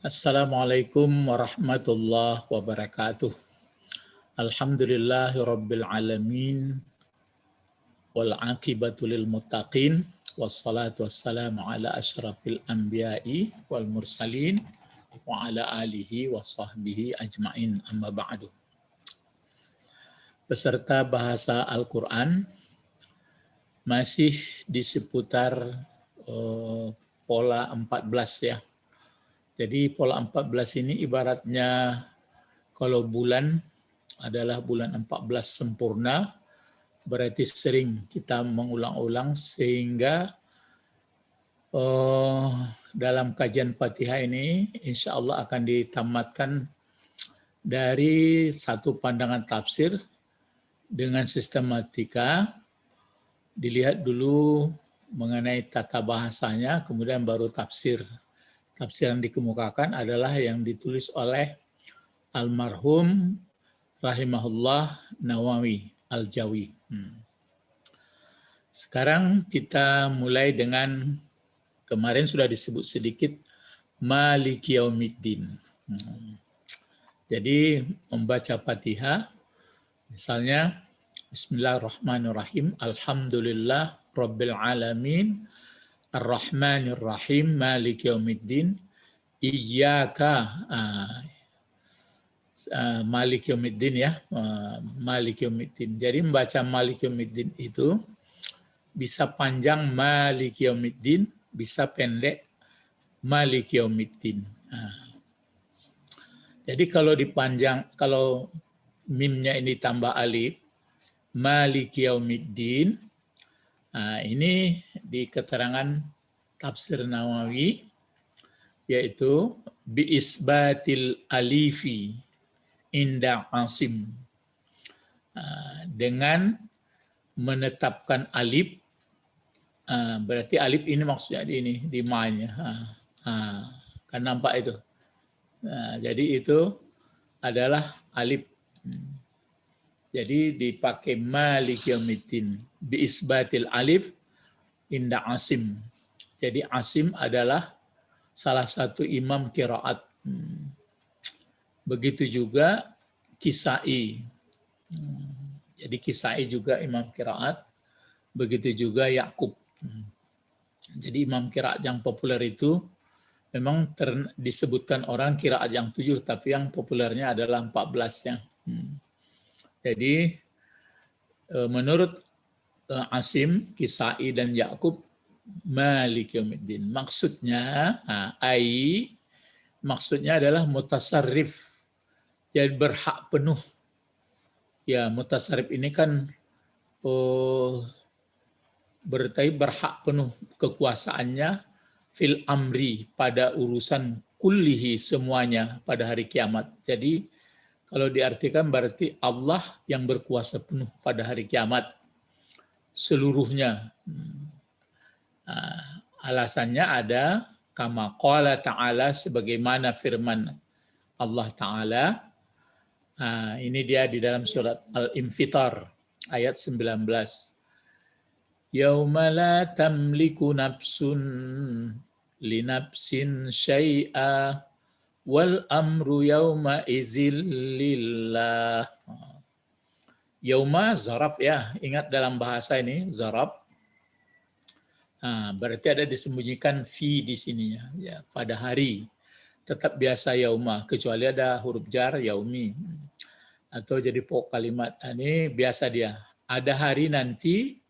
Assalamualaikum warahmatullahi wabarakatuh. Alhamdulillahi rabbil alamin wal aqibatu lil muttaqin wassalatu wassalamu ala asyrafil anbiya'i wal mursalin wa ala alihi wa sahbihi ajmain, amma ba'du. Peserta bahasa Al-Quran masih di seputar pola 14 ya. Jadi pola 14 ini ibaratnya kalau bulan adalah bulan 14 sempurna, berarti sering kita mengulang-ulang sehingga dalam kajian Fatihah ini insya Allah akan ditamatkan dari satu pandangan tafsir dengan sistematika, dilihat dulu mengenai tata bahasanya, kemudian baru tafsir. Tafsir yang dikemukakan adalah yang ditulis oleh almarhum rahimahullah Nawawi Al-Jawi. Sekarang kita mulai dengan kemarin sudah disebut sedikit Maliki Yaumiddin. Jadi membaca Fatihah misalnya Bismillahirrahmanirrahim, Alhamdulillah Rabbil Alamin, Ar-Rahmanir Rahim, Maliki Yaumiddin, Iyyaka, Maliki Yaumiddin ya, Maliki Yaumiddin. Jadi membaca Maliki Yaumiddin itu bisa panjang Maliki Yaumiddin, bisa pendek Maliki Yaumiddin. Jadi kalau dipanjang, kalau mimnya ini tambah alif, Maliki Yaumiddin, ini di keterangan tafsir Nawawi, yaitu biisbatil alifi inda asim, dengan menetapkan alif, berarti alif ini maksudnya di ma-nya, kan nampak itu. Jadi itu adalah alif. Jadi dipakai Maliki Yaumiddin biisbatil alif inda asim. Jadi asim adalah salah satu imam qiraat. Begitu juga Kisai. Jadi Kisai juga imam qiraat. Begitu juga Yakub. Jadi imam qiraat yang populer itu memang disebutkan orang qiraat yang 7, tapi yang populernya adalah 14 ya. Jadi menurut Asim, Kisai dan Yakub, Maliki Yaumiddin. Maksudnya, maksudnya adalah mutasarrif. Jadi berhak penuh. Ya, mutasarrif ini kan berarti berhak penuh kekuasaannya fil amri, pada urusan kullihi, semuanya pada hari kiamat. Jadi kalau diartikan berarti Allah yang berkuasa penuh pada hari kiamat seluruhnya. Alasannya ada kama qala ta'ala, sebagaimana firman Allah Ta'ala. Ini dia di dalam surat Al-Infitar ayat 19. Yauma la tamliku nafsun li nafsin syai'a wal amru yauma izil lillah. Yauma zaraf ya, ingat dalam bahasa ini zaraf. Berarti ada disembunyikan fi di sininya ya, pada hari. Tetap biasa yauma, kecuali ada huruf jar yaumi atau jadi pokok kalimat. Ini biasa dia. Ada hari nanti.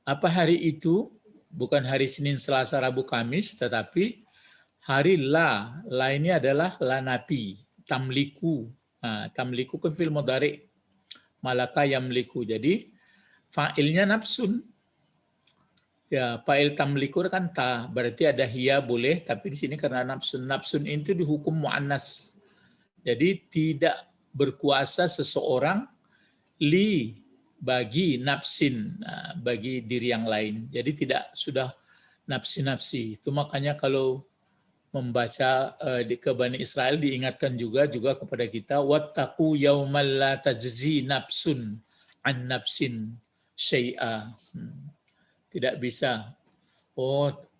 Apa hari itu? Bukan hari Senin, Selasa, Rabu, Kamis, tetapi hari la ini adalah la napi, tamliku. Tamliku kan fi'il mudhari, malaka yamliku. Jadi fa'ilnya nafsun. Ya, fa'il tamliku kan ta, berarti ada hiya boleh, tapi di sini karena nafsun. Nafsun itu dihukum mu'annas. Jadi tidak berkuasa seseorang bagi nafsin, bagi diri yang lain. Jadi tidak sudah nafsi-nafsi. Itu makanya kalau membaca ke Bani Israel diingatkan juga kepada kita, wattaqu yaumal la tajzi nafsun an nafsin syai'a. Tidak bisa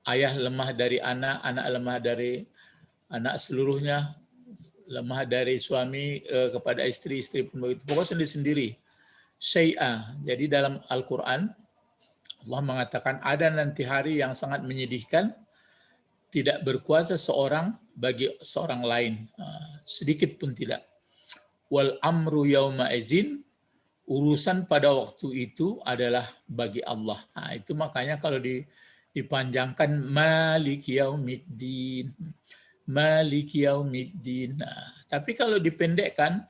ayah lemah dari anak, anak lemah dari anak seluruhnya, lemah dari suami kepada istri, istri pun begitu. Pokoknya sendiri-sendiri. Syai'a. Jadi dalam Al-Quran, Allah mengatakan ada nanti hari yang sangat menyedihkan, tidak berkuasa seorang bagi seorang lain. Sedikit pun tidak. Wal amru yauma izin, urusan pada waktu itu adalah bagi Allah. Nah, itu makanya kalau dipanjangkan Malik Yaumiddin, Malik Yaumiddin. Nah, tapi kalau dipendekkan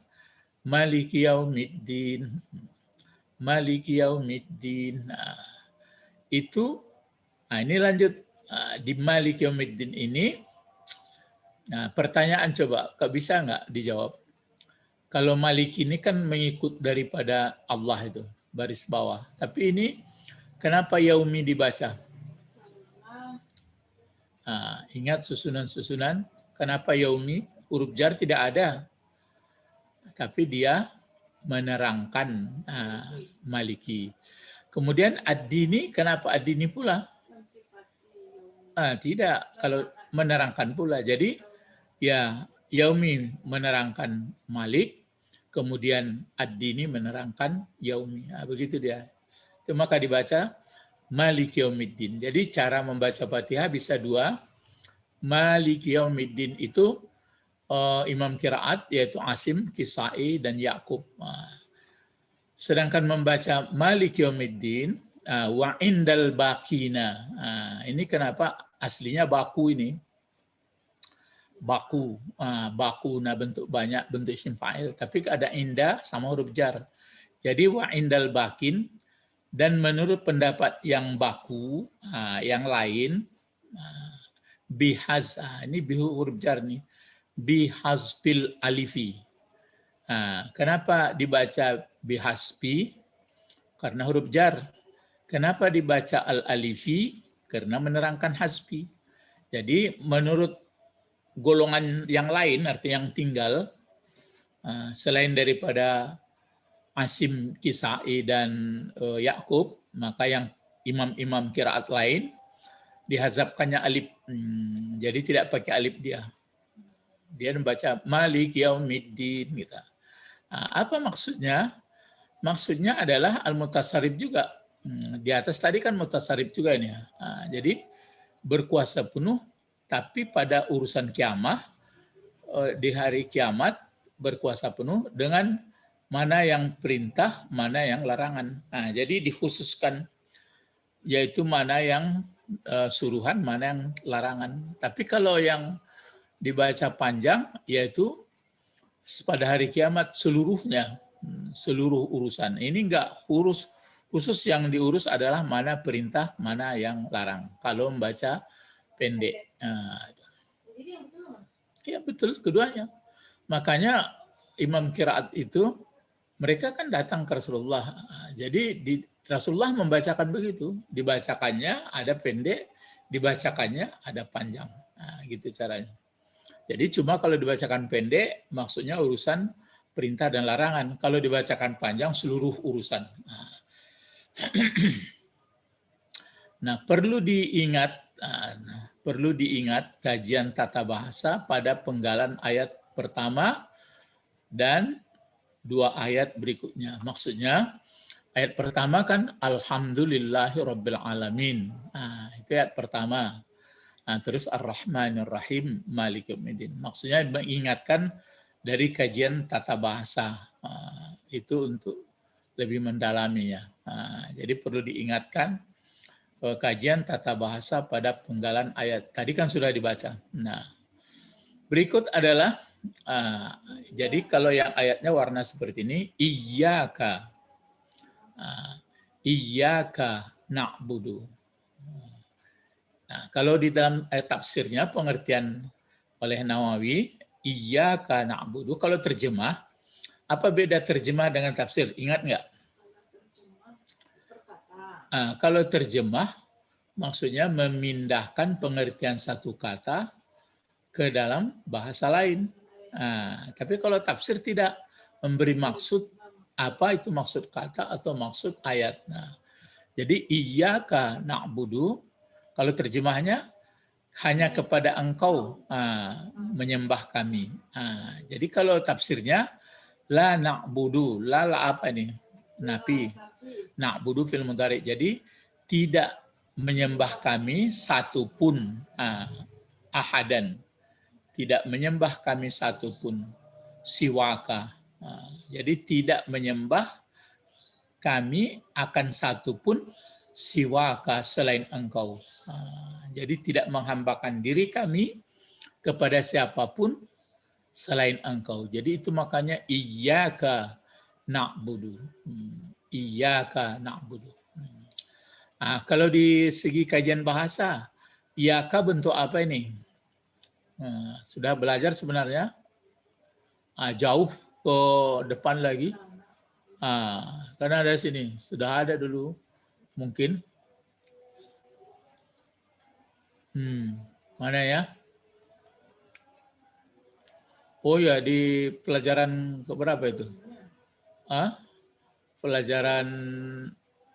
Malik Yaumiddin, Malik Yaumiddin. Nah, itu, nah ini lanjut di Malik Yaumiddin ini. Nah, pertanyaan coba, bisa nggak dijawab? Kalau Malik ini kan mengikut daripada Allah itu, baris bawah. Tapi ini kenapa Yaumi dibaca? Nah, ingat susunan-susunan, kenapa Yaumi? Huruf jar tidak ada. Tapi dia menerangkan Maliki. Kemudian ad-dini, kenapa ad-dini pula? Tidak, kalau menerangkan pula. Jadi ya Yaumi menerangkan Malik, kemudian ad-dini menerangkan Yaumi. Nah, begitu dia. Itu maka dibaca Malik Yaumiddin. Jadi cara membaca Fatihah bisa dua. Malik Yaumiddin itu imam qiraat yaitu Asim, Kisai, dan Yakub. Sedangkan membaca Malik Yaumiddin wa indal bakina. Ini kenapa aslinya baku ini? Baku, baku, nah bentuk banyak, bentuk isim fa'il, tapi ada inda sama huruf jar. Jadi wa indal bakin, dan menurut pendapat yang baku, yang lain, bihaz, ini huruf jar nih, bihazbil alifi. Kenapa dibaca bihasbi? Karena huruf jar. Kenapa dibaca al-alifi? Karena menerangkan hasbi. Jadi menurut golongan yang lain, artinya yang tinggal, selain daripada Asim, Kisai, dan Yakub, maka yang imam-imam qiraat lain dihazabkannya alif. Jadi tidak pakai alif dia. Dia membaca Malik Yaumiddin gitu. Apa maksudnya? Maksudnya adalah al-mutasarrif juga. Di atas tadi kan mutasarrif juga ini. Jadi berkuasa penuh, tapi pada urusan kiamah, di hari kiamat berkuasa penuh dengan mana yang perintah, mana yang larangan. Jadi dikhususkan, yaitu mana yang suruhan, mana yang larangan. Tapi kalau yang dibaca panjang, yaitu pada hari kiamat seluruhnya, seluruh urusan. Ini enggak khusus yang diurus adalah mana perintah, mana yang larang. Kalau membaca pendek. Ya betul, keduanya. Makanya imam qiraat itu, mereka kan datang ke Rasulullah. Jadi Rasulullah membacakan begitu. Dibacakannya ada pendek, dibacakannya ada panjang. Gitu caranya. Jadi cuma kalau dibacakan pendek, maksudnya urusan perintah dan larangan. Kalau dibacakan panjang, seluruh urusan. Nah, perlu diingat kajian tata bahasa pada penggalan ayat pertama dan 2 ayat berikutnya. Maksudnya, ayat pertama kan Alhamdulillahirrabbilalamin. Itu ayat pertama. Terus Ar-Rahmanir Rahim Maliki Yaumiddin. Maksudnya mengingatkan dari kajian tata bahasa. Itu untuk lebih mendalaminya. Jadi perlu diingatkan kajian tata bahasa pada penggalan ayat. Tadi kan sudah dibaca. Nah, berikut adalah, jadi kalau yang ayatnya warna seperti ini, Iyyaka. Iyyaka na'budu. Nah, kalau di dalam tafsirnya, pengertian oleh Nawawi, Iyyaka na'budu, kalau terjemah, apa beda terjemah dengan tafsir? Ingat nggak? Kalau terjemah, maksudnya memindahkan pengertian satu kata ke dalam bahasa lain. Tapi kalau tafsir tidak memberi maksud, apa itu maksud kata atau maksud ayat. Jadi Iyyaka na'budu, kalau terjemahnya hanya kepada engkau menyembah kami. Jadi kalau tafsirnya la na'budu, la apa ini? Nafi. Na'budu fil mudhari. Jadi tidak menyembah kami satupun ahadan. Tidak menyembah kami satupun siwaka. Jadi tidak menyembah kami akan satupun siwaka selain engkau. Jadi tidak menghambakan diri kami kepada siapapun selain engkau. Jadi itu makanya iyyaka na'budu. Iyyaka na'budu. Kalau di segi kajian bahasa, iyyaka bentuk apa ini? Sudah belajar sebenarnya? Jauh ke depan lagi. Karena ada sini, sudah ada dulu mungkin. Mana ya? Oh ya, di pelajaran keberapa itu? Pelajaran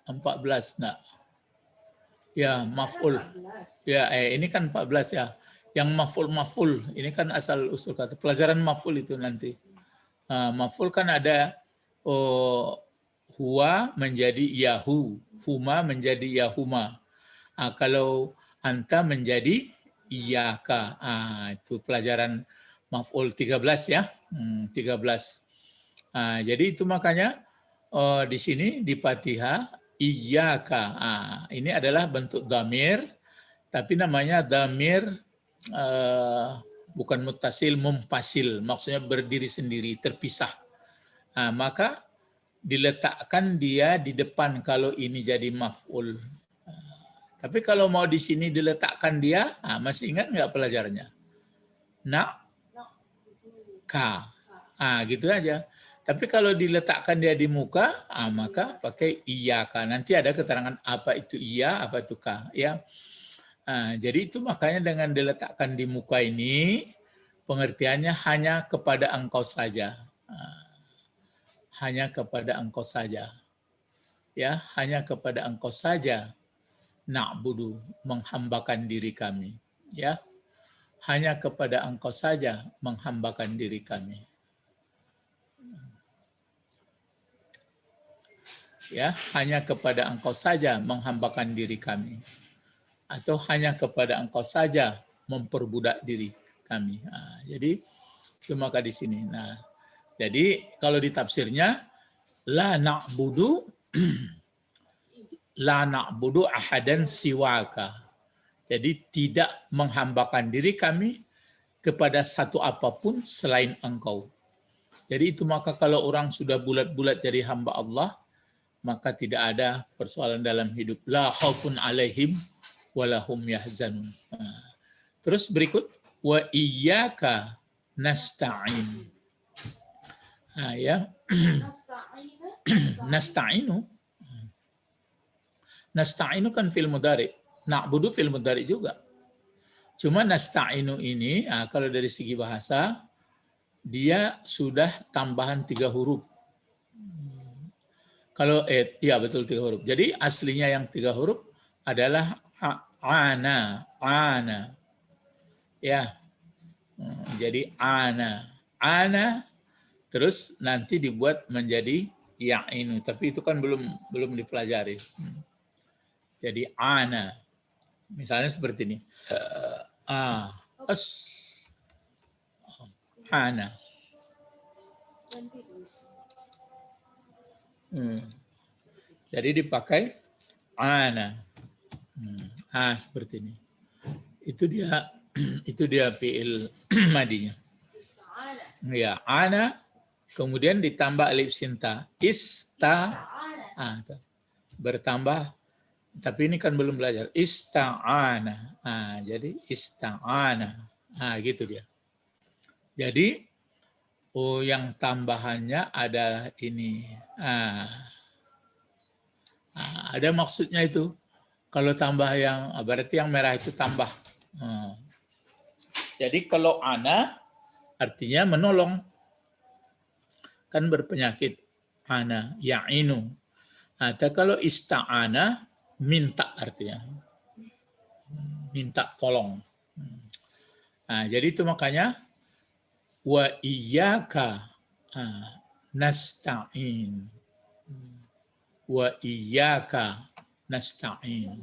14, enggak? Ya, maf'ul. Ya, ini kan 14 ya. Yang maf'ul, ini kan asal usul kata. Pelajaran maf'ul itu nanti. Maf'ul kan ada huwa menjadi yahu, huma menjadi yahuma. Kalau anta menjadi iyaka. Itu pelajaran maf'ul 13 ya. 13. Jadi itu makanya di sini di Fatihah iyaka. Ini adalah bentuk dhamir, tapi namanya dhamir bukan muttasil, mumpasil. Maksudnya berdiri sendiri, terpisah. Maka diletakkan dia di depan kalau ini jadi maf'ul. Tapi kalau mau di sini diletakkan dia, masih ingat nggak pelajarannya? Ka. Gitu aja. Tapi kalau diletakkan dia di muka, maka pakai iyaka. Nanti ada keterangan apa itu iya, apa itu ka. Ya. Jadi itu makanya dengan diletakkan di muka ini, pengertiannya hanya kepada engkau saja. Hanya kepada engkau saja. Ya, hanya kepada engkau saja. Na'budu, menghambakan diri kami. Ya, hanya kepada engkau saja menghambakan diri kami. Ya, hanya kepada engkau saja menghambakan diri kami. Atau hanya kepada engkau saja memperbudak diri kami. Jadi itu maka di sini. Jadi kalau di tafsirnya la na'budu la na'budu ahadan siwaka. Jadi tidak menghambakan diri kami kepada satu apapun selain engkau. Jadi itu maka kalau orang sudah bulat-bulat jadi hamba Allah, maka tidak ada persoalan dalam hidup. La khaufun alaihim walahum yahzanun. Terus berikut wa iyyaka nasta'in. Ya. Nasta'inu. Nasta'inu kan fil mudhari. Na'budu fil mudhari juga. Cuma nasta'inu ini, kalau dari segi bahasa, dia sudah tambahan 3 huruf. Kalau ya betul 3 huruf. Jadi aslinya yang 3 huruf adalah ana. Ya. Jadi ana. Terus nanti dibuat menjadi ya'inu. Tapi itu kan belum dipelajari. Jadi ana. Misalnya seperti ini. Ana. Jadi dipakai ana. Seperti ini. Itu dia fi'il madinya. Ya, ana kemudian ditambah alif sinta. Bertambah, tapi ini kan belum belajar. Ista'ana. Jadi ista'ana. Gitu dia. Jadi yang tambahannya adalah ini. Ada maksudnya itu. Kalau tambah yang, berarti yang merah itu tambah. Jadi kalau ana artinya menolong. Kan berpenyakit. Ana, ya'inu. Atau kalau ista'ana, minta artinya. Minta tolong. Nah, jadi itu makanya wa iyyaka nasta'in. Wa iyyaka nasta'in.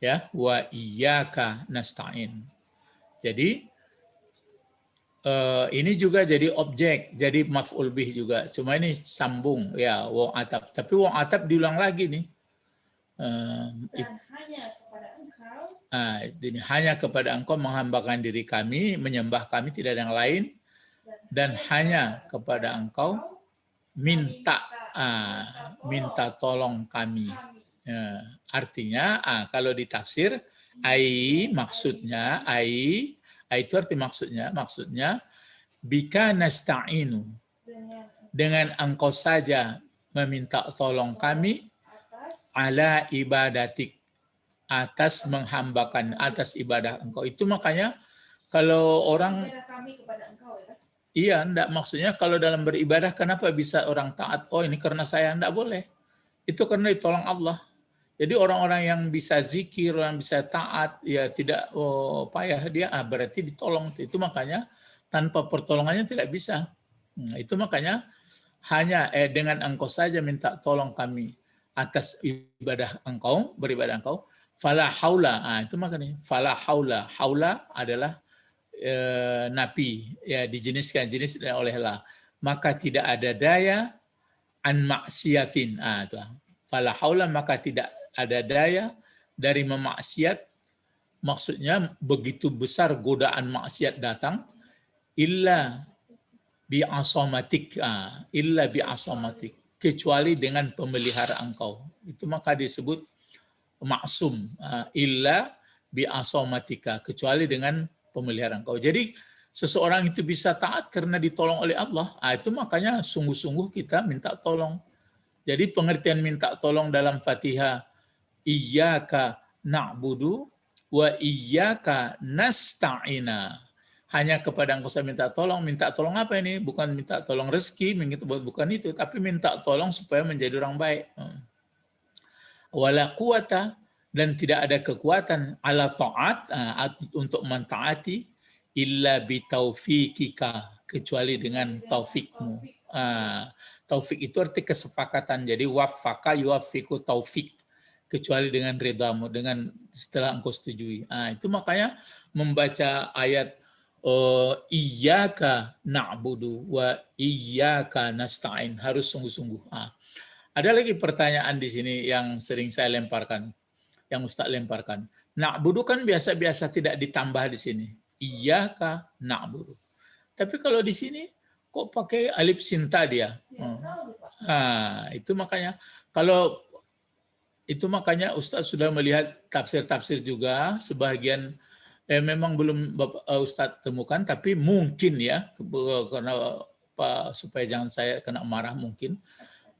Ya, wa iyyaka nasta'in. Jadi ini juga jadi objek, jadi maf'ul bih juga. Cuma ini sambung ya wa atap. Tapi wa atap diulang lagi nih. Dan hanya kepada engkau. Ini hanya kepada engkau menghambakan diri kami, menyembah kami tidak ada yang lain, dan hanya kepada engkau minta minta tolong kami. Artinya kalau ditafsir maksudnya itu arti maksudnya bika nasta'inu, dengan engkau saja meminta tolong kami ala ibadatik, atas menghambakan, atas ibadah engkau. Itu makanya kalau orang iya, enggak, maksudnya kalau dalam beribadah kenapa bisa orang taat? Oh, ini karena saya, enggak boleh. Itu karena ditolong Allah. Jadi orang-orang yang bisa zikir, orang bisa taat, ya tidak payah dia, berarti ditolong. Itu makanya tanpa pertolongannya tidak bisa. Itu makanya hanya dengan engkau saja minta tolong kami atas ibadah engkau, beribadah engkau. Fala haula, itu makanya fala haula. Haula adalah napi, ya dijeniskan jenis olehlah, maka tidak ada daya an maksiatin. Itu fala haula, maka tidak ada daya dari memaksiat, maksudnya begitu besar godaan maksiat datang, illa bi asamatik, kecuali dengan pemelihara engkau. Itu maka disebut maksum, illa bi asamatika, kecuali dengan pemelihara engkau. Jadi seseorang itu bisa taat karena ditolong oleh Allah. Itu makanya sungguh-sungguh kita minta tolong. Jadi pengertian minta tolong dalam Fatihah, iyyaka na'budu wa iyyaka nasta'ina. Hanya kepada engkau saya minta tolong. Minta tolong apa ini? Bukan minta tolong rezeki, bukan itu, tapi minta tolong supaya menjadi orang baik. Wala quwata, dan tidak ada kekuatan ala ta'at, untuk mentaati, illa bitaufikika, kecuali dengan taufikmu. Taufik itu arti kesepakatan. Jadi waffaka yuwaffiku taufik, kecuali dengan redamu, dengan setelah engkau setujui. Itu makanya membaca ayat iyyaka na'budu wa iyyaka nasta'in harus sungguh-sungguh. Ada lagi pertanyaan di sini yang sering saya lemparkan, yang Ustaz lemparkan. Na'budu kan biasa-biasa tidak ditambah di sini. Iyyaka na'budu. Tapi kalau di sini kok pakai alif sinta dia? Itu makanya Ustaz sudah melihat tafsir-tafsir juga, sebagian memang belum Ustaz temukan, tapi mungkin ya, karena supaya jangan saya kena marah mungkin.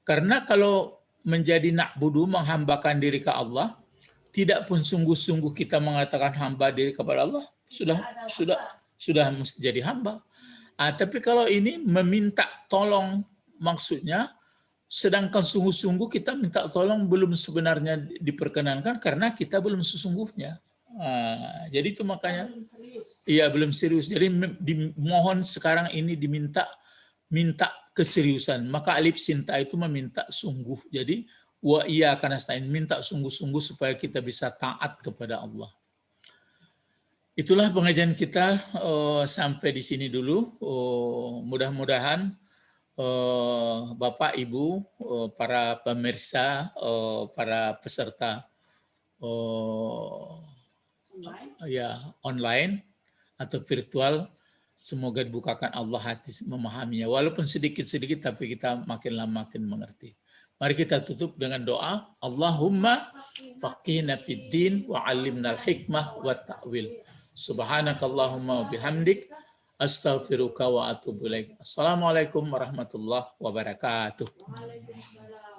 Karena kalau menjadi na'budu, menghambakan diri ke Allah, tidak pun sungguh-sungguh kita mengatakan hamba diri kepada Allah, sudah mesti jadi hamba. Tapi kalau ini meminta tolong, maksudnya sedangkan sungguh-sungguh kita minta tolong belum sebenarnya diperkenankan karena kita belum sesungguhnya. Jadi itu makanya belum serius. Jadi dimohon sekarang ini minta keseriusan. Maka alif sinta itu meminta sungguh. Jadi wa iyyaka nasta'in, minta sungguh-sungguh supaya kita bisa taat kepada Allah. Itulah pengajian kita sampai di sini dulu. Mudah-mudahan Bapak, Ibu, para pemirsa, para peserta online atau virtual, semoga dibukakan Allah hati memahaminya. Walaupun sedikit-sedikit, tapi kita makin lama makin mengerti. Mari kita tutup dengan doa. Allahumma faqihna fid din wa 'allimnal hikmah wa ta'wil. Subhanakallahumma wa bihamdik, astaghfiruka wa atubu ilaik. Assalamualaikum warahmatullahi wabarakatuh. Waalaikumsalam.